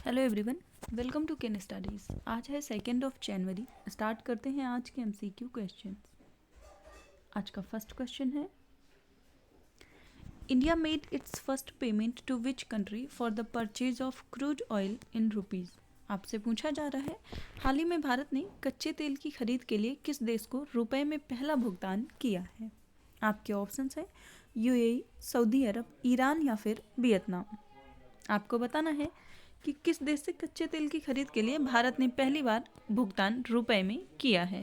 Hello everyone, welcome to Ken Studies. आज है 2 जनवरी। Start करते हैं आज के एमसीक्यू क्वेश्चन। आज का फर्स्ट क्वेश्चन है, India made its first payment to which country for the purchase of crude oil in rupees. आपसे पूछा जा रहा है, हाल ही में भारत ने कच्चे तेल की खरीद के लिए किस देश को रुपए में पहला भुगतान किया है। आपके ऑप्शंस है यूएई, सऊदी अरब, ईरान या फिर वियतनाम। आपको बताना है कि किस देश से कच्चे तेल की खरीद के लिए भारत ने पहली बार भुगतान रुपए में किया है।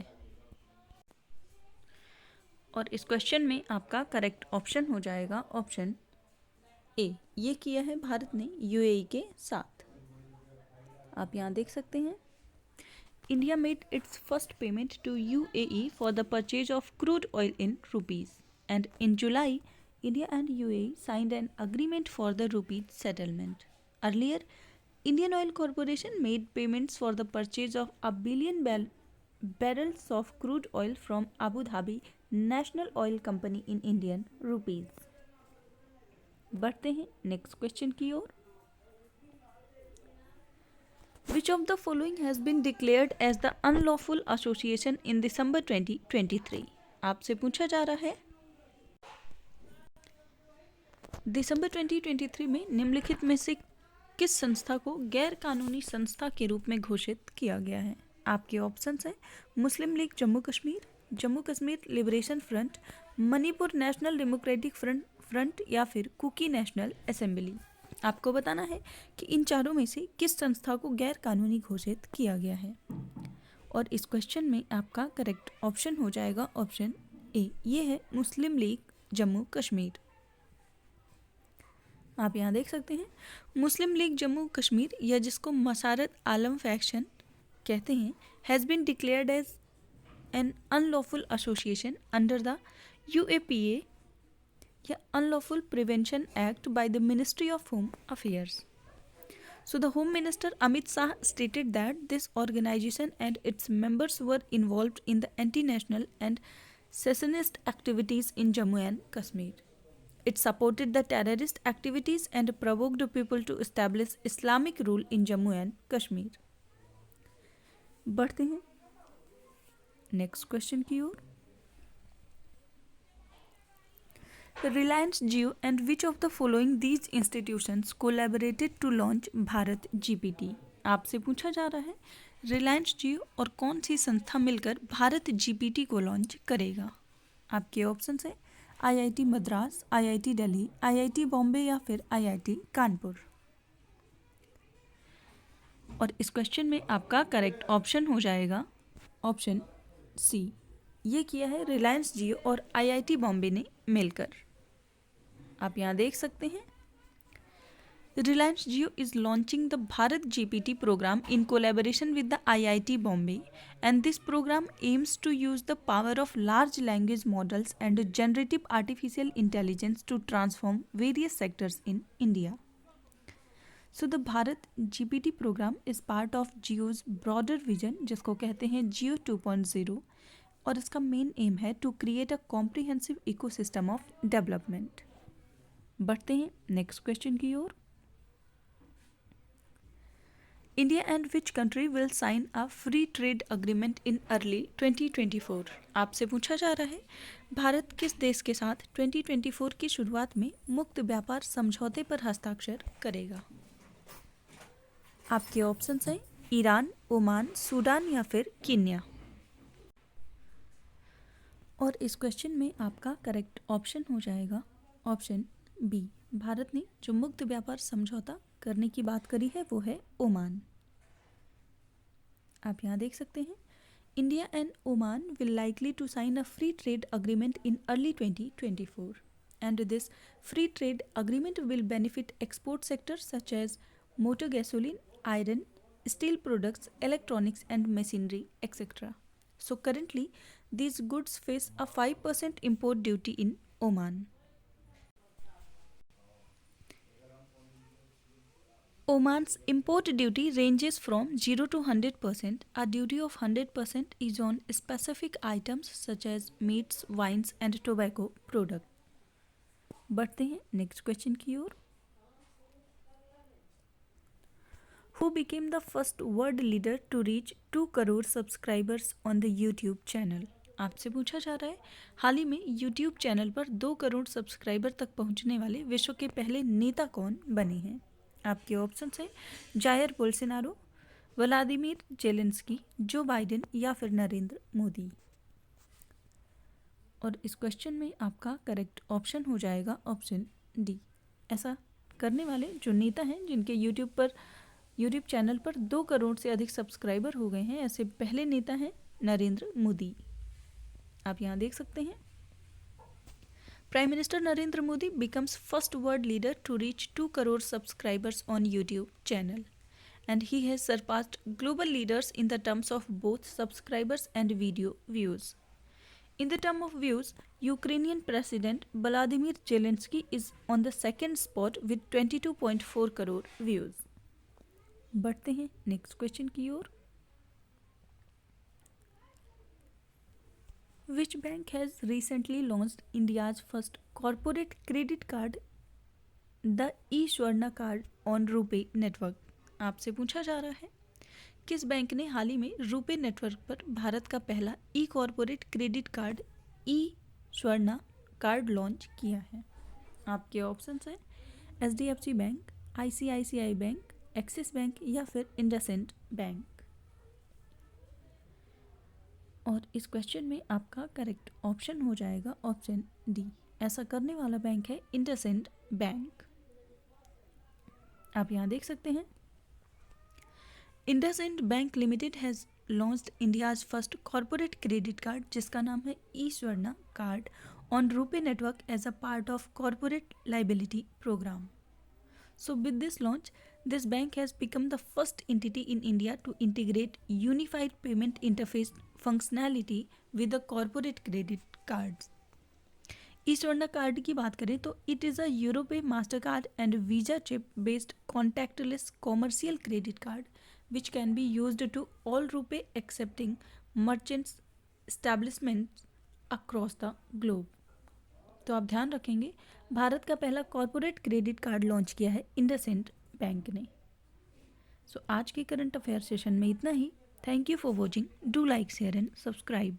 और इस क्वेश्चन में आपका करेक्ट ऑप्शन हो जाएगा ऑप्शन ए। ये किया है भारत ने यूएई के साथ। आप यहाँ देख सकते हैं, India made its first payment to UAE for the purchase of crude oil in rupees and in July India and UAE signed an agreement for the rupee settlement. Earlier, Indian Oil Corporation made payments for the purchase of a billion barrels of crude oil from Abu Dhabi National Oil Company in Indian rupees. बढ़ते हैं next question की ओर। Which of the following has been declared as the unlawful association in December 2023? आपसे पूछा जा रहा है, दिसंबर 2023 में निम्नलिखित में से किस संस्था को गैर कानूनी संस्था के रूप में घोषित किया गया है। आपके ऑप्शंस हैं Muslim League Jammu Kashmir Liberation Front, Manipur National Democratic Front या फिर कुकी नेशनल असेंबली। आपको बताना है कि इन चारों में से किस संस्था को गैर कानूनी घोषित किया गया है। और इस क्वेश्चन में आपका करेक्ट ऑप्शन हो जाएगा ऑप्शन ए। ये है मुस्लिम लीग जम्मू कश्मीर। आप यहाँ देख सकते हैं, मुस्लिम लीग जम्मू कश्मीर या जिसको मसारत आलम फैक्शन कहते हैं, has been declared as an unlawful association under the UAPA या unlawful prevention act by the Ministry of Home Affairs. So the Home Minister Amit Shah stated that this organization and its members were involved in the anti-national and secessionist activities in Jammu and Kashmir. It supported the terrorist activities and provoked people to establish Islamic rule in Jammu and Kashmir. बढ़ते हैं next question की ओर। Reliance Jio and which of the following these institutions collaborated to launch Bharat GPT? आपसे पूछा जा रहा है, रिलायंस जियो और कौन सी संस्था मिलकर भारत GPT को लॉन्च करेगा। आपके ऑप्शंस हैं IIT Madras, IIT Delhi, IIT Bombay या फिर आईआईटी कानपुर। और इस क्वेश्चन में आपका करेक्ट ऑप्शन हो जाएगा ऑप्शन सी। ये किया है रिलायंस जियो और आईआईटी बॉम्बे ने मिलकर। आप यहाँ देख सकते हैं, Reliance Jio is launching the Bharat GPT program in collaboration with the IIT Bombay, and this program aims to use the power of large language models and generative artificial intelligence to transform various sectors in India. So the Bharat GPT program is part of Jio's broader vision, जिसको कहते हैं Jio 2.0, और इसका main aim है to create a comprehensive ecosystem of development. बढ़ते हैं next question की ओर। India and which country will sign a free trade agreement in early 2024? आपसे पूछा जा रहा है, भारत किस देश के साथ 2024 की शुरुआत में मुक्त व्यापार समझौते पर हस्ताक्षर करेगा। आपके ऑप्शंस हैं ईरान, ओमान, सूडान या फिर कीनिया। और इस क्वेश्चन में आपका करेक्ट ऑप्शन हो जाएगा ऑप्शन बी। भारत ने जो मुक्त व्यापार समझौता करने की बात करी है वो है ओमान। आप यहाँ देख सकते हैं, India and Oman will likely to sign a free trade agreement in early 2024 and this free trade agreement will benefit export sectors such as motor gasoline, iron, steel products, electronics and machinery, etc. So currently, these goods face a 5% import duty in Oman. Oman's import duty ranges from 0 to 100%. A duty of 100% is on specific items such as meats, wines and tobacco product. बढ़ते हैं next question की ओर। Who became the first world leader to reach 2 crore subscribers on the YouTube channel? आपसे पूछा जा रहा है हाल ही में YouTube channel पर 2 करोड़ सब्सक्राइबर तक पहुंचने वाले विश्व के पहले नेता कौन बने हैं? आपके ऑप्शंस हैं Jair Bolsonaro, Vladimir Zelensky, Joe Biden या फिर नरेंद्र मोदी। और इस क्वेश्चन में आपका करेक्ट ऑप्शन हो जाएगा ऑप्शन डी। ऐसा करने वाले जो नेता हैं जिनके यूट्यूब चैनल पर 2 करोड़ से अधिक सब्सक्राइबर हो गए हैं, ऐसे पहले नेता हैं नरेंद्र मोदी। आप यहाँ देख सकते हैं prime minister Narendra Modi becomes first world leader to reach 2 crore subscribers on YouTube channel, and he has surpassed global leaders in the terms of both subscribers and video views. In the term of views, Ukrainian President Volodymyr Zelensky is on the second spot with 22.4 crore views. बढ़ते हैं next question की ओर। Which bank has recently launched India's first corporate credit card, the eSwarna card on RuPay network? आपसे पूछा जा रहा है किस bank ने हाल ही में रुपे नेटवर्क पर भारत का पहला e corporate credit card eSwarna card launch किया है? आपके ऑप्शंस हैं HDFC bank, ICICI bank, Axis bank या फिर इंडसइंड बैंक। और इस क्वेश्चन में आपका करेक्ट ऑप्शन हो जाएगा ऑप्शन डी। ऐसा करने वाला बैंक है इंडसइंड बैंक। आप यहाँ देख सकते हैं IndusInd bank limited has launched India's first corporate credit card जिसका नाम है eSwarna card on RuPay network as a part of corporate liability programme. So with this launch, this bank has become the first entity in India to integrate unified payment interface functionality with the corporate credit cards. eSwarna card की बात करें तो it is a Europay, Mastercard and Visa chip based contactless commercial credit card which can be used to all Rupee accepting merchants establishments across the globe. तो आप ध्यान रखेंगे भारत का पहला कॉर्पोरेट क्रेडिट कार्ड लॉन्च किया है इंडसइंड बैंक ने। सो आज के करंट अफेयर सेशन में इतना ही। Thank you for watching. Do like, share and subscribe.